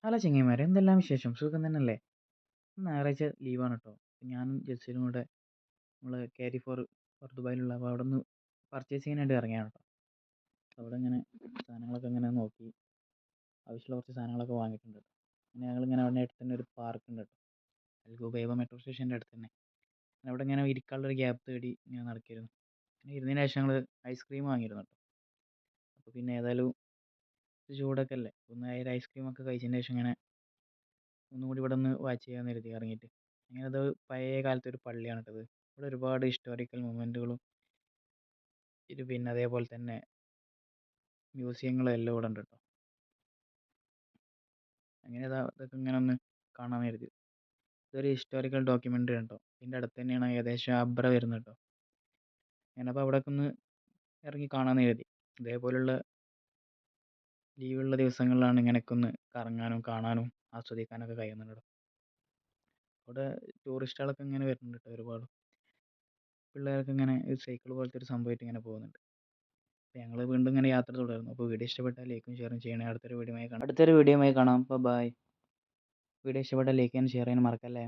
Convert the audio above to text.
Hello ചെങ്ങായിമാരെ, എന്തെല്ലാം വിശേഷം? സുഖം തന്നെയല്ലേ? ഇന്ന് ഞായറാഴ്ച ലീവാണ് കേട്ടോ. ഞാനും ജസ്റ്റിനും കൂടെ നമ്മൾ കാരി ഫോർ ദുബായിലുള്ള, അപ്പോൾ അവിടെ നിന്ന് പർച്ചേസിങ്ങിനായിട്ട് ഇറങ്ങിയാണ് കേട്ടോ. അവിടെ ഇങ്ങനെ സാധനങ്ങളൊക്കെ ഇങ്ങനെ നോക്കി ആവശ്യമുള്ള കുറച്ച് സാധനങ്ങളൊക്കെ വാങ്ങിയിട്ടുണ്ട്. പിന്നെ ഞങ്ങളിങ്ങനെ അവിടെ അടുത്ത് തന്നെ ഒരു പാർക്ക് ഉണ്ട് കേട്ടോ, അൽഗുബൈബ മെട്രോ സ്റ്റേഷൻ്റെ അടുത്ത് തന്നെ. അവിടെ ഇങ്ങനെ ഇരിക്കാനുള്ളൊരു ഗ്യാപ്പ് തേടി ഞാൻ നടക്കായിരുന്നു. പിന്നെ ഇരുന്നതിന് ശേഷം ഞങ്ങൾ ഐസ്ക്രീം വാങ്ങിയിരുന്നു കേട്ടോ. അപ്പോൾ പിന്നെ ഏതായാലും ഇത് ചൂടൊക്കെ അല്ലേ, ഒന്ന് ഒരു ഐസ്ക്രീമൊക്കെ കഴിച്ചതിന് ശേഷം ഇങ്ങനെ ഒന്നും കൂടി ഇവിടെ ഒന്ന് വാച്ച് ചെയ്യാമെന്ന് കരുതി ഇറങ്ങിയിട്ട്. അങ്ങനെ അത് പഴയ കാലത്തെ ഒരു പള്ളിയാണ് കേട്ടത്. ഇവിടെ ഒരുപാട് ഹിസ്റ്റോറിക്കൽ മൊമെൻറ്റുകളും പിന്നെ അതേപോലെ തന്നെ മ്യൂസിയങ്ങളും എല്ലാം ഇവിടെ ഉണ്ട് കേട്ടോ. അങ്ങനെ അതൊക്കെ ഇങ്ങനെ ഒന്ന് കാണാമെന്ന് കരുതി. ഇതൊരു ഹിസ്റ്റോറിക്കൽ ഡോക്യുമെൻ്ററി ഉണ്ടോ, ഇതിൻ്റെ അടുത്ത് തന്നെയാണ് ഏകദേശം അബ്ര വരുന്നത് കേട്ടോ. ഞാനപ്പോൾ അവിടെയൊക്കെ ഒന്ന് ഇറങ്ങി കാണാമെന്ന് കരുതി. ഇതേപോലുള്ള ലീവുള്ള ദിവസങ്ങളിലാണ് ഇങ്ങനെയൊക്കെ ഒന്ന് കറങ്ങാനും കാണാനും ആസ്വദിക്കാനൊക്കെ കഴിയുന്നുണ്ട് കേട്ടോ. അവിടെ ടൂറിസ്റ്റുകളൊക്കെ ഇങ്ങനെ വരുന്നുണ്ട് കേട്ടോ ഒരുപാട്. പിള്ളേരൊക്കെ ഇങ്ങനെ ഒരു സൈക്കിൾ പോലത്തെ ഒരു സംഭവമായിട്ട് ഇങ്ങനെ പോകുന്നുണ്ട്. അപ്പോൾ ഞങ്ങൾ വീണ്ടും ഇങ്ങനെ യാത്ര തുടരുന്നു. അപ്പോൾ വീഡിയോ ഇഷ്ടപ്പെട്ടാൽ ലൈക്കും ഷെയറും ചെയ്യണേ. അടുത്തൊരു വീഡിയോയുമായി കാണാം. ബൈ. വീഡിയോ ഇഷ്ടപ്പെട്ടാൽ ലൈക്ക് ചെയ്യാൻ ഷെയർ ചെയ്യാൻ മറക്കല്ലേ.